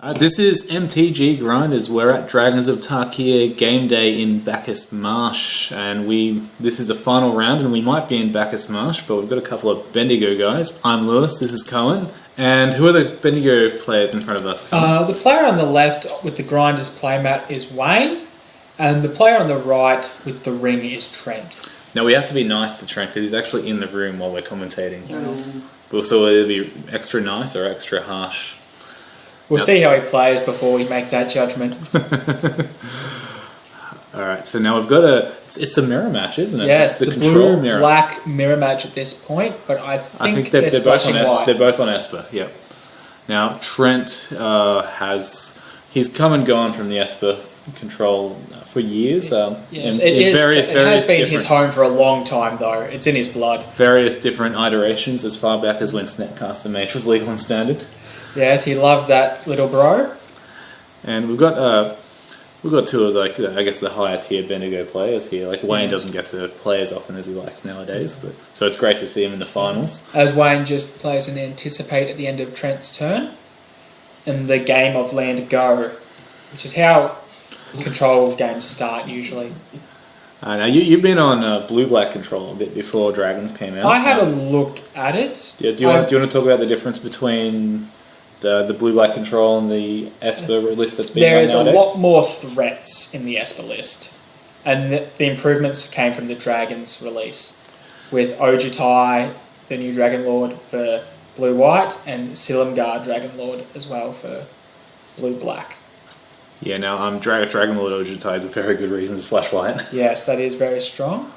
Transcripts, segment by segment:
This is MTG Grinders. We're at Dragons of Tarkir game day in Bacchus Marsh, and this is the final round, and we might be in Bacchus Marsh, but we've got a couple of Bendigo guys. I'm Lewis, this is Cohen, and who are the Bendigo players in front of us? The player on the left with the Grinders playmat is Wayne, and the player on the right with the ring is Trent. Now we have to be nice to Trent because he's actually in the room while we're commentating. So will it be extra nice or extra harsh? We'll see how he plays before we make that judgment. Alright, so now we've got it's the mirror match, isn't it? Yes, the control blue mirror. Black mirror match at this point, but I think they're both on white. They're both on Esper, yep. Now Trent he's come and gone from the Esper control for years. Yes, it has been his home for a long time though. It's in his blood. Various different iterations as far back as when Snapcaster Mage was legal and standard. Yes, he loved that little bro. And we've got two of I guess the higher tier Bendigo players here. Like Wayne doesn't get to play as often as he likes nowadays, but so it's great to see him in the finals. As Wayne just plays an anticipate at the end of Trent's turn, in the game of land go, which is how control games start usually. Now you've been on blue-black control a bit before Dragons came out. I had a look at it. Yeah, do you want to talk about the difference between the blue-black control and the Esper list that's been There is nowadays? a lot more threats in the Esper list, and the improvements came from the Dragons release, with Ojutai, the new Dragon Lord for blue-white, and Silumgar Dragon Lord as well for blue-black. Yeah, now Dragon Lord Ojutai is a very good reason to splash white. Yes, that is very strong.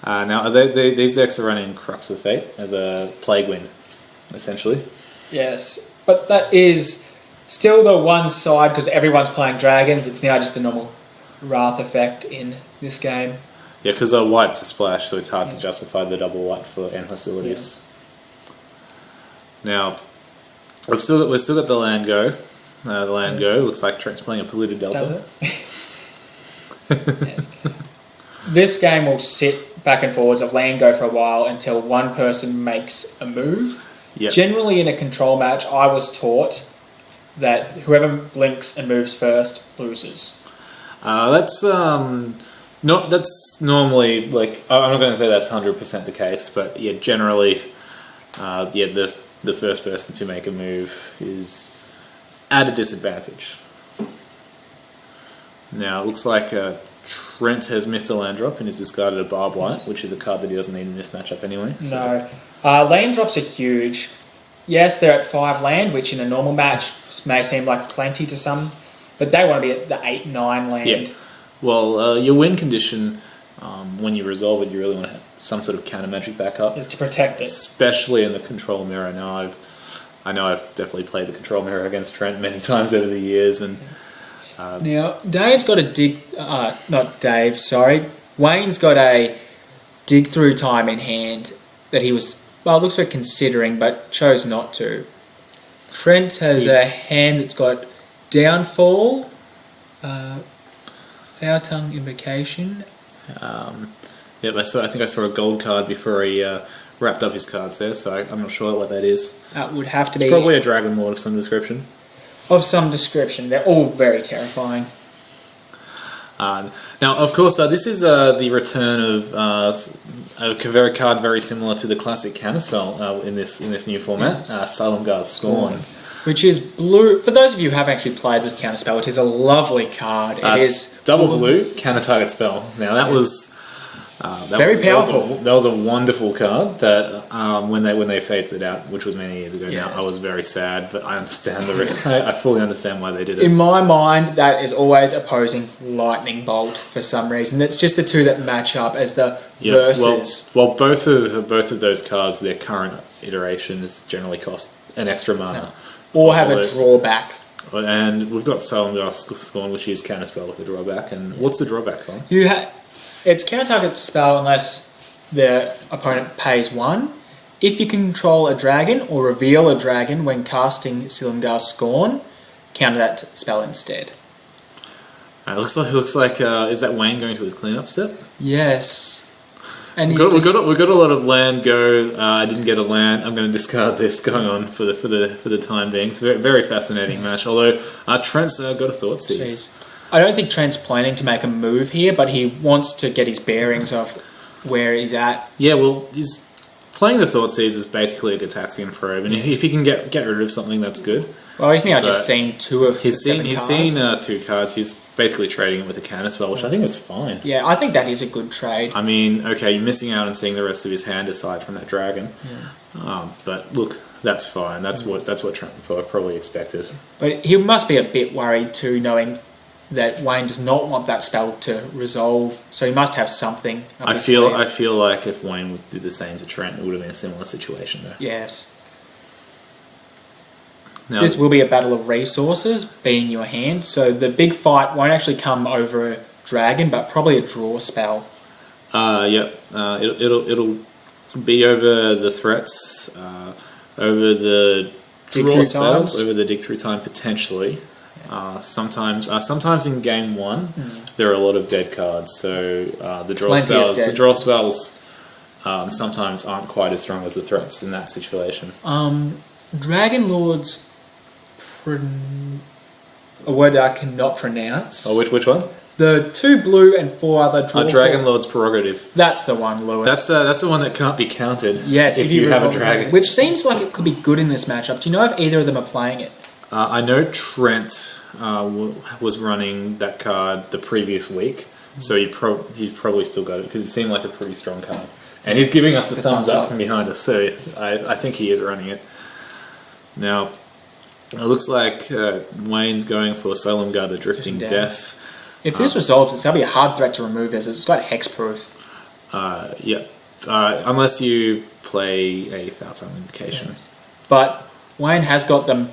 Now these decks are running Crux of Fate as a Plague Wind, essentially. Yes, but that is still the one side because everyone's playing dragons. It's now just a normal Wrath effect in this game. Yeah, because white's a splash, so it's hard to justify the double white for end hostilities. Yeah. Now, we've still got the land go. The land go looks like Trent's playing a polluted delta. Yes. This game will sit back and forwards of land go for a while until one person makes a move. Yep. Generally in a control match, I was taught that whoever blinks and moves first loses. That's normally, like, I'm not going to say that's 100% the case, but yeah, generally, the first person to make a move is at a disadvantage. Now, it looks like Trent has missed a land drop and has discarded a Barb White, which is a card that he doesn't need in this matchup anyway. So. No. Land drops are huge. Yes, they're at 5 land, which in a normal match may seem like plenty to some, but they want to be at the 8-9 land. Yeah. Well, your win condition, when you resolve it, you really want to have some sort of counter magic backup. Is to protect it. Especially in the control mirror. Now, I know I've definitely played the control mirror against Trent many times over the years, and now Dave's got a Wayne's got a dig through time in hand that he was, well, it looks like considering, but chose not to. Trent has a hand that's got downfall, foul tongue invocation. I think I saw a gold card before he wrapped up his cards there, so I'm not sure what that is. That would have to be Probably a Dragon Lord of some description. They're all very terrifying. Now, of course, this is the return of a card very similar to the classic counterspell in this new format, Silumgar's Scorn. Which is blue. For those of you who haven't actually played with counterspell, it is a lovely card. It is double blue, counter target spell. Now, that was very powerful. That was a wonderful card that when they phased it out, which was many years ago now, Yes. I was very sad, but I understand I fully understand why they did it. In my mind, that is always opposing Lightning Bolt for some reason. It's just the two that match up as the versus. Well, both of those cards, their current iterations generally cost an extra mana. Or have a drawback. And we've got Silumgar's Scorn, which is counterspell with a drawback. And what's the drawback on? It's counter-target spell unless the opponent pays 1. If you control a dragon or reveal a dragon when casting Silumgar's Scorn, counter that spell instead. It looks like is that Wayne going to his cleanup step? Yes. And we've got a lot of land go. I didn't get a land. I'm going to discard this going on for the time being. It's a very, very fascinating match. Although Trent's got a thought seize. I don't think Trent's planning to make a move here, but he wants to get his bearings of where he's at. Yeah, well, he's playing the thought seize is basically a Gataxian probe, and if he can get rid of something, that's good. Well, he's now just seen two of he's the seen 2 cards. He's basically trading it with a counterspell, which I think is fine. Yeah, I think that is a good trade. I mean, okay, you're missing out on seeing the rest of his hand aside from that dragon. Yeah. But look, that's fine. That's what Trent probably expected. But he must be a bit worried too, knowing that Wayne does not want that spell to resolve. So he must have something. I feel like if Wayne would do the same to Trent, it would have been a similar situation though. Yes. Now, this will be a battle of resources, being your hand. So the big fight won't actually come over a dragon, but probably a draw spell. Yep. It'll be over the threats, over the draw spells, over the dig through time potentially. Sometimes in game 1 there are a lot of dead cards, so the draw spells sometimes aren't quite as strong as the threats in that situation. Dragon Lord's a word I cannot pronounce. Oh, which one? The 2 blue and 4 other draw. Dragon Lord's prerogative. That's the one, Lewis. That's the one that can't be counted. Yes, if you have a dragon. Which seems like it could be good in this matchup. Do you know if either of them are playing it? I know Trent was running that card the previous week, so he's probably still got it because it seemed like a pretty strong card. And he's giving us the thumbs up from behind us, so I think he is running it. Now, it looks like Wayne's going for Solemgar the Drifting Death. If this resolves, it's going to be a hard threat to remove as it's got hexproof. Yeah. Unless you play a Foul Tongue Invocation. Yes. But Wayne has got them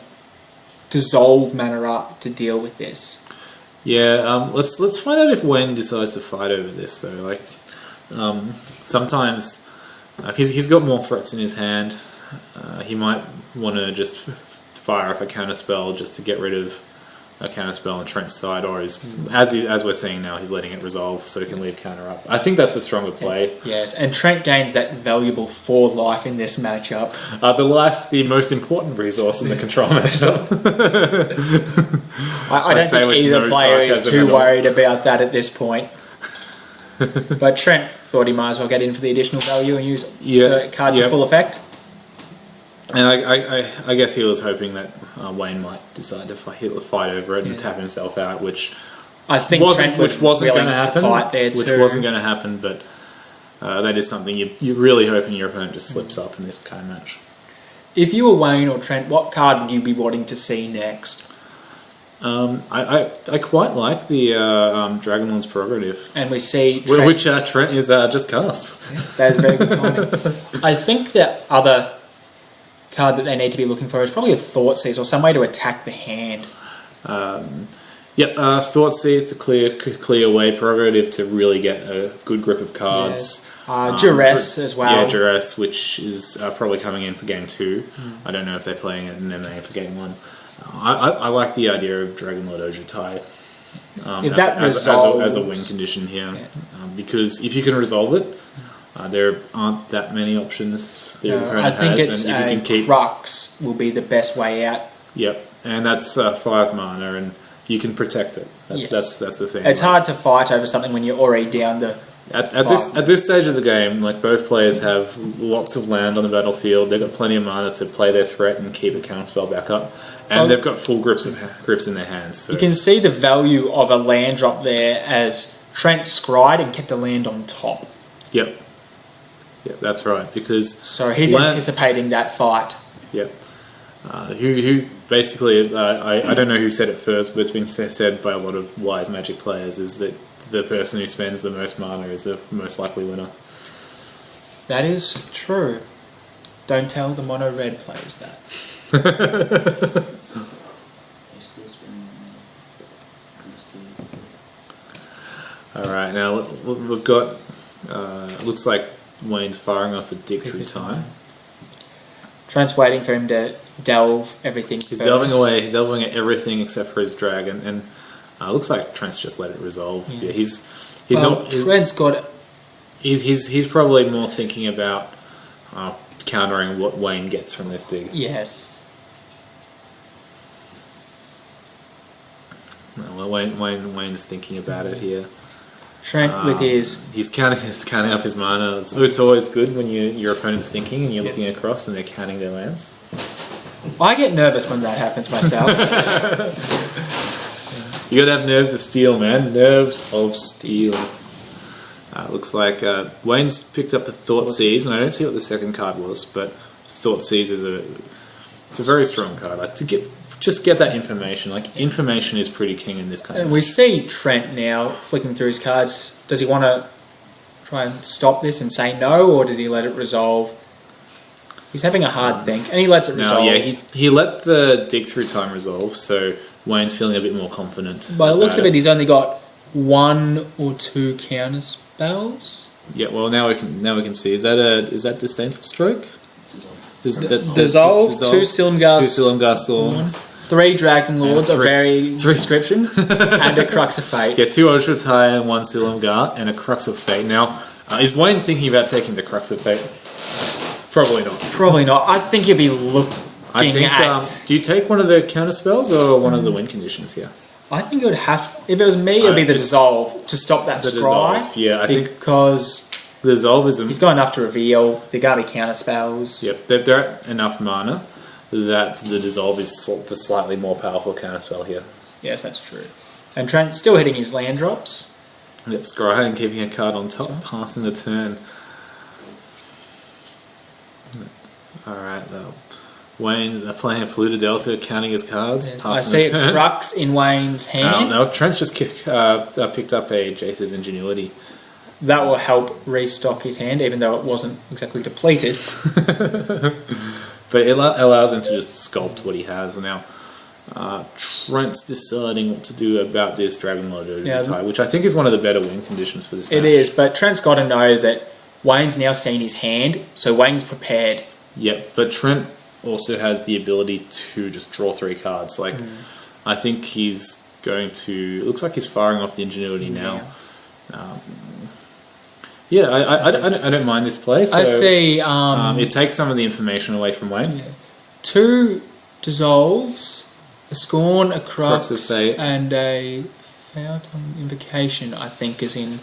dissolve mana up to deal with this. Yeah, let's find out if Wayne decides to fight over this though. Like, sometimes he's got more threats in his hand. He might want to just fire off a counterspell just to get rid of a counterspell on Trent's side, or as we're seeing now, he's letting it resolve so he can leave counter up. I think that's the stronger play. Yes, and Trent gains that valuable 4 life in this matchup. The most important resource in the control matchup. I don't think either player is too worried about that at this point. But Trent thought he might as well get in for the additional value and use the card to full effect. And I guess he was hoping that Wayne might decide to fight over it and tap himself out, which I think Trent wasn't going to happen. Which wasn't going to happen, but that is something you're really hoping your opponent just slips up in this kind of match. If you were Wayne or Trent, what card would you be wanting to see next? I quite like the Dragonlord's Prerogative. And we see Trent, which Trent is just cast. Yeah, that is very good timing. I think the other card that they need to be looking for is probably a Thought Seize or some way to attack the hand. Thought Seize to clear away, Prerogative to really get a good grip of cards. Yes. Duress as well. Yeah, Duress, which is probably coming in for game 2. I don't know if they're playing it and then they for game 1. I like the idea of Dragonlord Ojutai as a win condition here, because if you can resolve it, there aren't that many options. I think it's Crux will be the best way out. Yep, and that's 5 mana, and you can protect it. That's the thing. It's hard to fight over something when you're already down to. At this stage of the game, like both players have lots of land on the battlefield. They've got plenty of mana to play their threat and keep a counterspell back up. And they've got full grips in their hands. So. You can see the value of a land drop there as Trent scried and kept a land on top. Yep. Yep, that's right. So he's anticipating that fight. Yep. Who basically, I don't know who said it first, but it's been said by a lot of wise Magic players, is that the person who spends the most mana is the most likely winner. That is true. Don't tell the mono red players that. Alright, now we've got looks like Wayne's firing off a dig through time. Trent's waiting for him to delve everything. He's delving at everything except for his dragon, and looks like Trent's just let it resolve. Yeah, he's Trent's got He's probably more thinking about countering what Wayne gets from this dig. Yes. No, well, Wayne's thinking about it here. Trent with his... He's counting up his mana. It's always good when your opponent's thinking and you're looking across and they're counting their lands. I get nervous when that happens myself. You gotta have nerves of steel, man. Nerves of steel. Looks like Wayne's picked up the Thought Seize, and I don't see what the second card was, but Thought Seize is a very strong card. Like just get that information. Like information is pretty king in this kind of And we see Trent now flicking through his cards. Does he want to try and stop this and say no, or does he let it resolve? He's having a hard think, and he lets it resolve. No, yeah, he let the dig through time resolve, so Wayne's feeling a bit more confident. By the looks of it, he's only got 1 or 2 counter spells. Yeah, well now we can see. Is that Disdainful Stroke? Dissolve, 2 Silumgar Storms, 3 Dragon Lords, a very description, and a Crux of Fate. Yeah, 2 Ojutei and 1 Silumgar, and a Crux of Fate. Now, is Wayne thinking about taking the Crux of Fate? Probably not. Probably not. I think he'll be looking at... do you take one of the counter spells or one of the win conditions here? I think it would have... If it was me, it would be the Dissolve to stop that scry. Dissolve, yeah. I think because the Dissolve is... He's got enough to reveal. They're going to be counter spells. Yep, they're at enough mana that the Dissolve is the slightly more powerful counter spell here. Yes, that's true. And Trent's still hitting his land drops. Yep, scry and keeping a card on top, passing the turn. Alright, Wayne's playing a Polluted Delta, counting his cards, Yes, passing I see the turn. a Crux in Wayne's hand. No, Trent's just picked up a Jace's Ingenuity. That will help restock his hand, even though it wasn't exactly depleted. But it allows him to just sculpt what he has. Now, Trent's deciding what to do about this Dragon Lord Ojutei, which I think is one of the better win conditions for this match. It is, but Trent's got to know that Wayne's now seen his hand, so Wayne's prepared. Yep, but Trent also has the ability to just draw 3 cards. Like, I think he's going to... It looks like he's firing off the Ingenuity now. Yeah, I don't mind this play. So, I see... it takes some of the information away from Wayne. Yeah. 2 Dissolves, a Scorn, a Crux, and a Fountain Invocation, I think, is in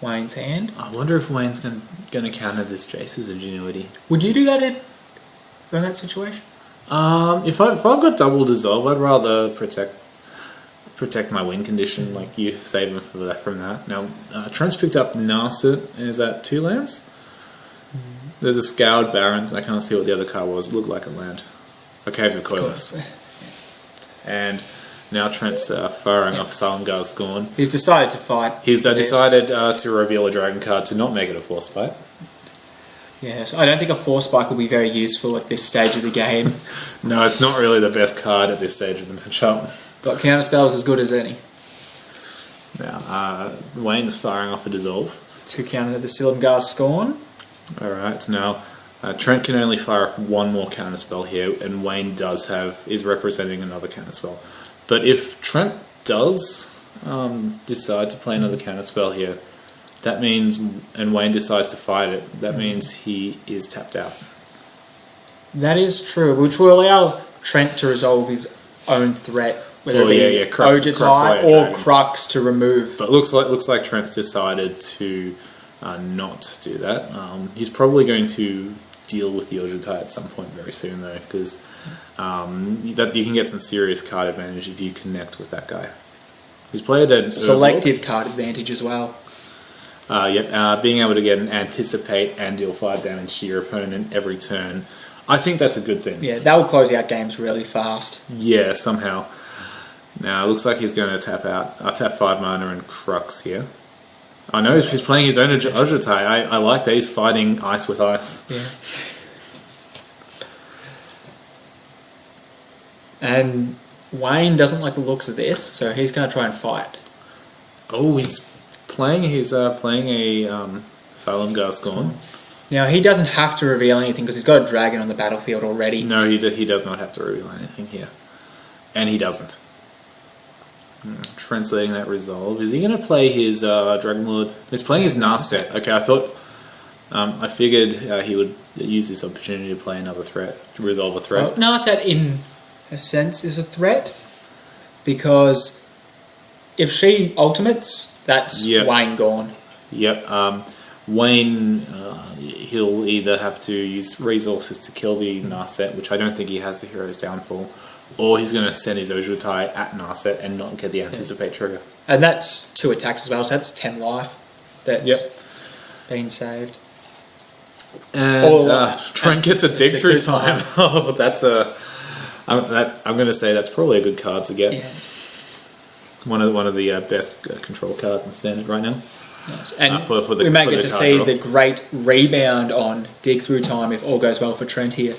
Wayne's hand. I wonder if Wayne's going to counter this Jace's Ingenuity. Would you do that in that situation? If I've got double Dissolve, I'd rather protect my win condition, like you save him from that. Now, Trent's picked up Narset, and is that 2 lands? There's a Scoured Barrens. I can't see what the other card was. It looked like a land. Or Caves of Coilus. And now Trent's firing off Silumgar Scorn. He's decided to fight. He's decided to reveal a dragon card to not make it a Force Spike. Yes, I don't think a Force Spike will be very useful at this stage of the game. No, it's not really the best card at this stage of the matchup. But counterspell is as good as any. Now, Wayne's firing off a Dissolve. 2 counter the Silumgar Scorn. Alright, now Trent can only fire off 1 more counterspell here, and Wayne is representing another counterspell. But if Trent does decide to play another counterspell here, that means, and Wayne decides to fight it, that means he is tapped out. That is true, which will allow Trent to resolve his own threat, whether it be Crux or Crux to remove. But looks like Trent's decided to not do that. He's probably going to deal with the Ojutei at some point very soon, though, because that you can get some serious card advantage if you connect with that guy. He's played a selective card advantage as well. Being able to get an anticipate and deal 5 damage to your opponent every turn, I think that's a good thing. Yeah, that will close out games really fast. Yeah, somehow. Now, it looks like he's going to tap 5 mana and Crux here. I know he's playing his own Ojutei. I like that he's fighting ice with ice. Yeah. And Wayne doesn't like the looks of this, so he's going to try and fight. Oh, he's playing a Silumgar Scorn. Now, he doesn't have to reveal anything because he's got a dragon on the battlefield already. No, he does not have to reveal anything here. And he doesn't. Translating that resolve. Is he going to play his Dragon Lord? He's playing his Narset. Okay, I thought. I figured he would use this opportunity to play another threat, to resolve a threat. Well, Narset, in a sense, is a threat because if she ultimates, that's Wayne gone. Yep. Wayne, he'll either have to use resources to kill the Narset, which I don't think he has the hero's downfall, or he's going to send his Ojutai at Narset and not get the anticipate trigger. And that's 2 attacks as well, so that's 10 life that's been saved. And Trent gets a dig through time. Oh, that's I'm going to say that's probably a good card to get. Yeah. One of the best control cards in Standard right now. Nice. And we may get to see the great rebound on dig through time if all goes well for Trent here.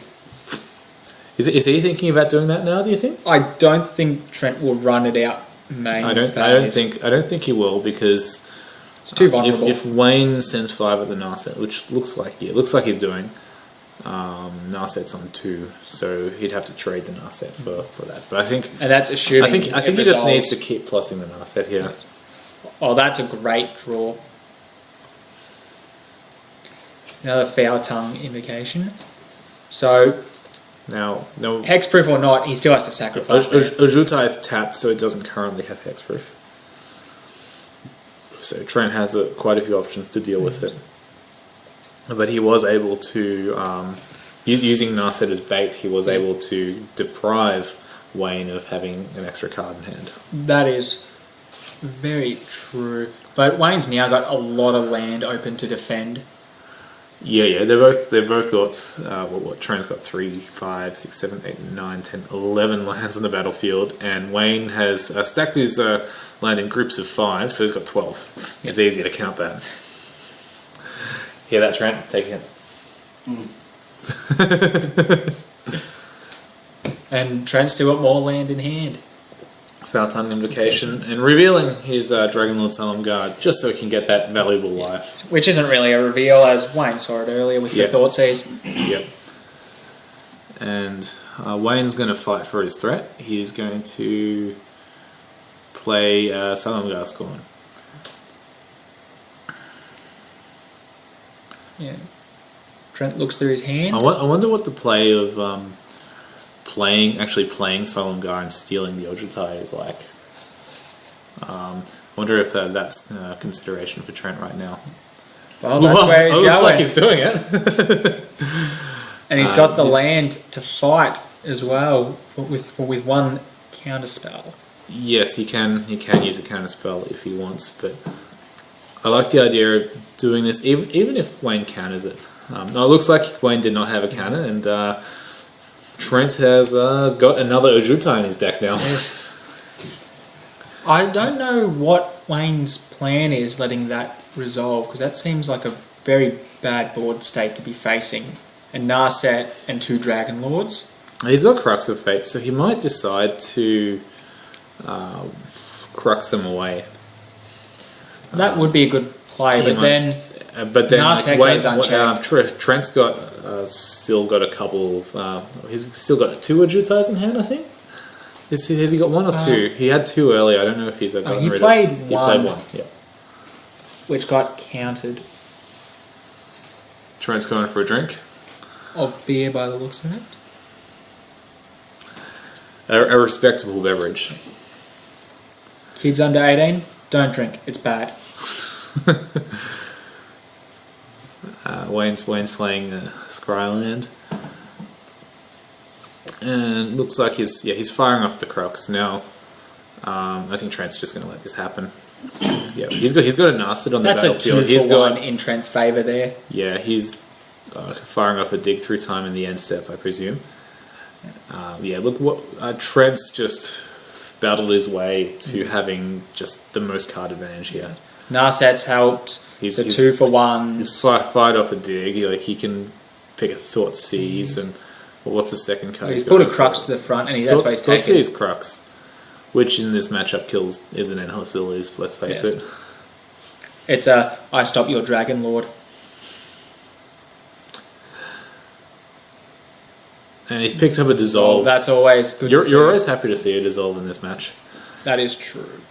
Is he thinking about doing that now? Do you think? I don't think Trent will run it out main. I don't think he will, because it's too vulnerable. If Wayne sends 5 at the Narset, which looks like he's doing, Narset's on 2, so he'd have to trade the Narset for that. But I think, and that's assuming. I think he just needs to keep plussing the Narset here. Oh, that's a great draw. Another foul tongue invocation. So now, no hexproof or not, he still has to sacrifice. Ojutai is tapped, so it doesn't currently have hexproof. So Trent has quite a few options to deal with it. But he was able to, using Narset as bait, he was able to deprive Wayne of having an extra card in hand. That is very true. But Wayne's now got a lot of land open to defend. Yeah. They've both got what Trent's got 3, 5, 6, 7, 8, 9, 10, 11 lands on the battlefield, and Wayne has stacked his land in groups of 5, so he's got 12. It's easy to count that. Hear that, Trent? Take hints. And Trent's still got more land in hand. Foul tongue invocation, and revealing his Dragon Lord Solemn Guard, just so he can get that valuable life. Which isn't really a reveal, as Wayne saw it earlier with the Thoughtseize. Yep. And Wayne's going to fight for his threat. He's going to play Solemn Guard Scorn. Yeah. Trent looks through his hand. I wonder what the play of playing Solemn Guard and stealing the Ojutai is like. I wonder if that's a consideration for Trent right now. Well, that's where he's going. Looks like he's doing it. And he's got the land to fight as well with one counter spell. Yes, he can use a counter spell if he wants, but I like the idea of doing this, even if Wayne counters it. No, it looks like Wayne did not have a counter, and Trent has got another Ojutai in his deck now. I don't know what Wayne's plan is letting that resolve, because that seems like a very bad board state to be facing. A Narset and 2 Dragon Lords. He's got Crux of Fate, so he might decide to Crux them away. That would be a good play, but then Narset goes unchecked. Trent's got still got a couple of he's still got 2 Ojutais in hand, I think. Has he got 1 or 2? He had 2 earlier. I don't know if he's gotten rid of. He played one. Yeah. Which got countered. Trent's going for a drink of beer by the looks of it. A respectable beverage. Kids under 18, don't drink. It's bad. Wayne's playing Scryland, and looks like he's firing off the Crux now. I think Trent's just going to let this happen. Yeah, he's got a Narset on the battlefield. That's a 2-for-1 in Trent's favour there. Yeah, he's firing off a dig through time in the end step, I presume. Look what Trent's just battled his way to having just the most card advantage here. Narset's helped. He's 2-for-1s. He's fired off a dig. He can pick a Thoughtseize, and what's the second card? He's put a Crux to the front, and that's why he's taken. Thoughtseize Crux, which in this matchup isn't an hostilities. Let's face it. It's I stop your Dragon Lord. And he's picked up a dissolve. Well, that's always good. You're always happy to see a dissolve in this match. That is true.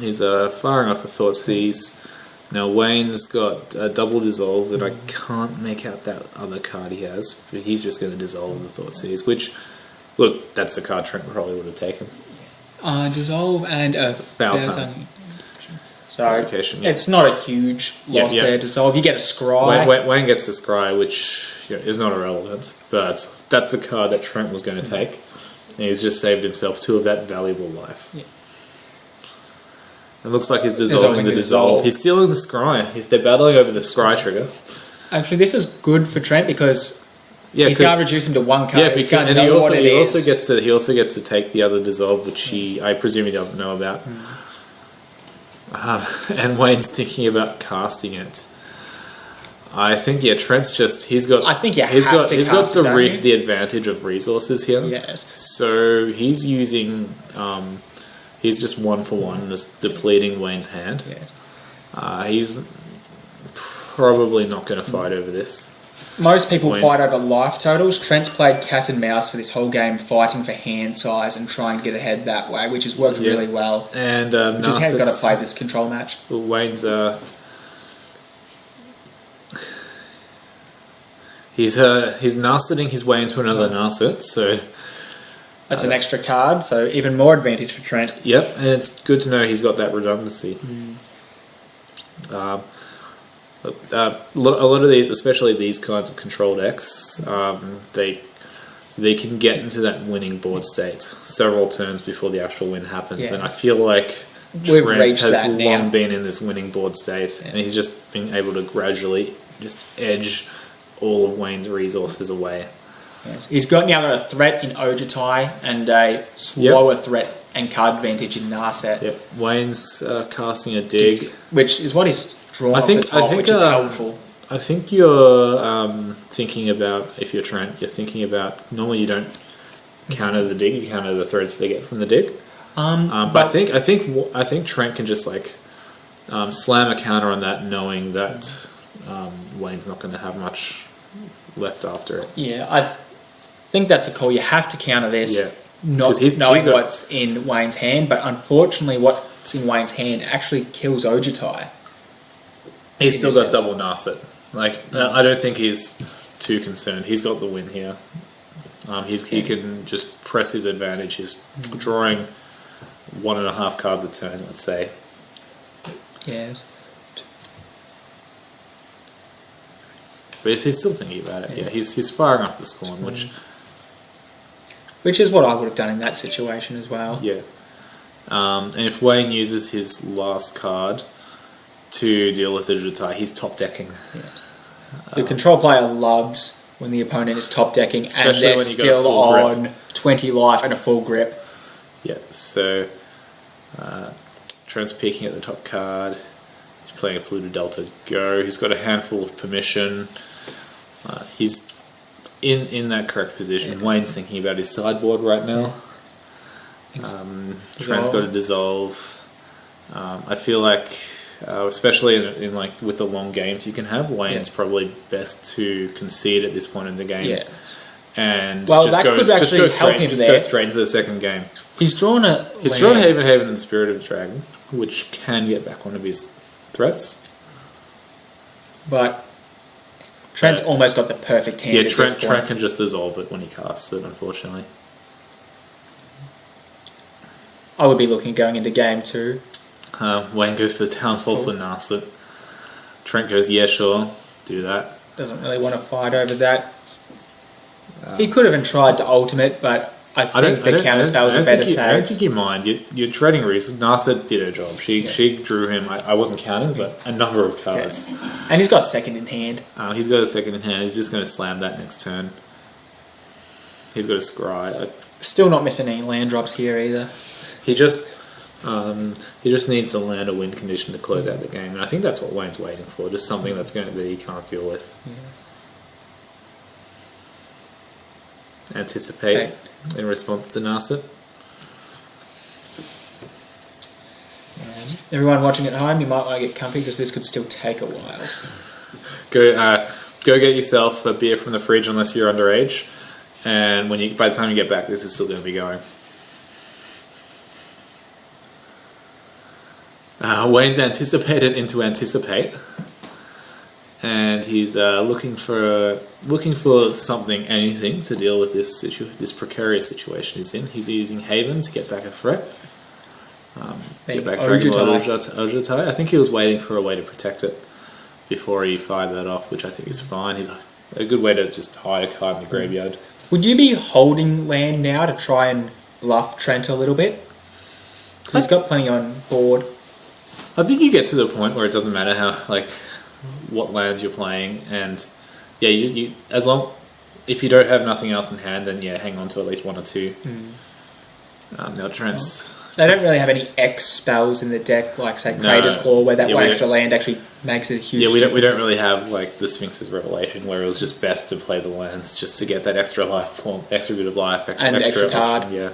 He's firing off a Thoughtseize. Now Wayne's got a double dissolve, and I can't make out that other card he has, but he's just going to dissolve the Thoughtseize, which, look, that's the card Trent probably would have taken. Dissolve and a Foul Tongue. So Yeah. it's not a huge loss there. Dissolve. You get a scry. Wayne gets the scry, which is not irrelevant, but that's the card that Trent was going to take, and he's just saved himself 2 of that valuable life. Yeah. It looks like he's dissolving the dissolve. He's stealing the scry. They're battling over the scry trigger. Actually, this is good for Trent because he's going to reduce him to 1 card. Yeah, he also gets to take the other dissolve, which I presume he doesn't know about. And Wayne's thinking about casting it. I think Trent's just he's got the advantage of resources here. Yes. So he's using he's just 1-for-1, just depleting Wayne's hand. Yes. He's probably not going to fight over this. Most people fight over life totals. Trent's played cat and mouse for this whole game, fighting for hand size and trying to get ahead that way, which has worked really well. And which is how you've got to play this control match. Wayne's he's narseting his way into another narset, so that's an extra card, so even more advantage for Trent. Yep, and it's good to know he's got that redundancy. A lot of these, especially these kinds of control decks, they can get into that winning board state several turns before the actual win happens, and I feel like Trent has long been in this winning board state, and he's just been able to gradually just edge all of Wayne's resources away. Yes. He's got now a threat in Ojutai and a slower threat and card advantage in Narset. Yep. Wayne's casting a dig, which is what he's drawn off the top, which is helpful. I think you're thinking about, if you're Trent, you're thinking about, normally you don't counter the dig, you counter the threats they get from the dig. But I think Trent can just slam a counter on that, knowing that Wayne's not going to have much left after it. Yeah, I think that's a call. You have to counter this, not knowing what's in Wayne's hand, but unfortunately what's in Wayne's hand actually kills Ojutai. He's still got double Narset. I don't think he's too concerned. He's got the win here. He can just press his advantage. He's drawing 1.5 cards a turn, let's say. Yes. But he's still thinking about it. Yeah, he's firing off the scorn, which is what I would have done in that situation as well. Yeah. And if Wayne uses his last card to deal with the Jutai, he's top decking. Yeah. The control player loves when the opponent is top decking and they're still on 20 life and a full grip. Yeah, so Trent's peeking at the top card. He's playing a Pluto Delta Go. He's got a handful of permission. He's in that correct position. Wayne's thinking about his sideboard right now. Trent's got to dissolve. I feel like, especially in with the long games you can have, Wayne's probably best to concede at this point in the game. Yeah. And go straight into the second game. He's drawn Haven and the Spirit of the Dragon, which can get back one of his threats. But Trent's almost got the perfect hand. Yeah, Trent can just dissolve it when he casts it, unfortunately. I would be looking at going into game 2. Wayne goes for the Townfall for Narset. Trent goes, yeah, sure, do that. Doesn't really want to fight over that. He could have even tried to ultimate, but I think the counterspell was a better save. I don't think you mind. You're trading reasons. Narset did her job. She drew him, I wasn't counting, but a number of cards. Yeah. And he's got second in hand. He's got a second in hand. He's just going to slam that next turn. He's got a scry. Still not missing any land drops here either. He just needs to land a win condition to close out the game, and I think that's what Wayne's waiting for. Just something that he can't deal with. Yeah. Anticipate in response to Narset. Everyone watching at home, you might want to get comfy because this could still take a while. Go get yourself a beer from the fridge unless you're underage, and by the time you get back, this is still going to be going. Wayne's anticipated into anticipate, and he's looking for something, anything, to deal with this precarious situation he's in. He's using Haven to get back a threat. Get back Dragon Lord Ojutai. I think he was waiting for a way to protect it before he fired that off, which I think is fine. He's a good way to just hide a card in the graveyard. Would you be holding land now to try and bluff Trent a little bit? He's got plenty on board. I think you get to the point where it doesn't matter what lands you're playing, and yeah, you if you don't have nothing else in hand, then yeah, hang on to at least one or two. Now Trent's. They don't really have any X spells in the deck, like say Crater's Claw, where that one extra land actually makes it a huge. Yeah, we don't really have like the Sphinx's Revelation, where it was just best to play the lands just to get that extra life, extra bit of life, extra card. Option, yeah.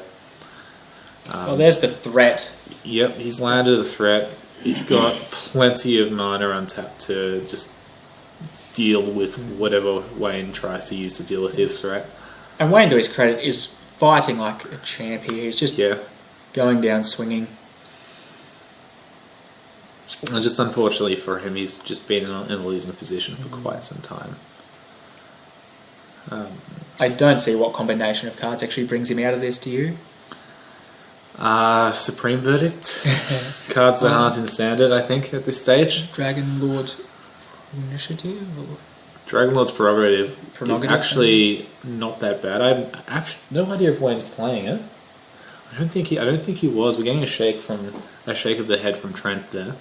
Well, there's the threat. Yep, he's landed a threat. He's got plenty of mana untapped to just deal with whatever Wayne tries to use to deal with his threat. And Wayne, to his credit, is fighting like a champ here. He's just going down swinging. And just unfortunately for him, he's just been in a losing position for quite some time. I don't see what combination of cards actually brings him out of this, do you? Supreme Verdict. Cards that aren't in standard, I think, at this stage. Dragon Lord Initiative? Dragon Lord's Prerogative is actually not that bad. I have no idea if Wayne's playing it. I don't think he was. We're getting a shake of the head from Trent there.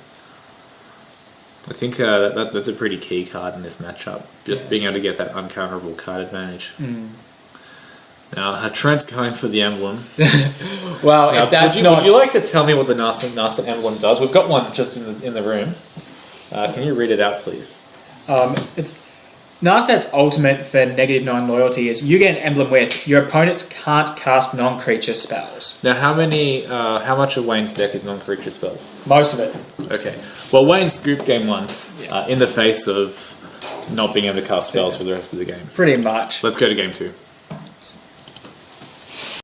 I think that's a pretty key card in this matchup. Just being able to get that uncounterable card advantage. Now, Trent's going for the emblem. Well, now, if that's would you like to tell me what the Nascent emblem does? We've got one just in the room. Can you read it out, please? It's Narset's ultimate for -9 loyalty is you get an emblem with your opponents can't cast non-creature spells. Now, how much of Wayne's deck is non-creature spells? Most of it. Okay. Well, Wayne scooped game one in the face of not being able to cast spells for the rest of the game. Pretty much. Let's go to game two.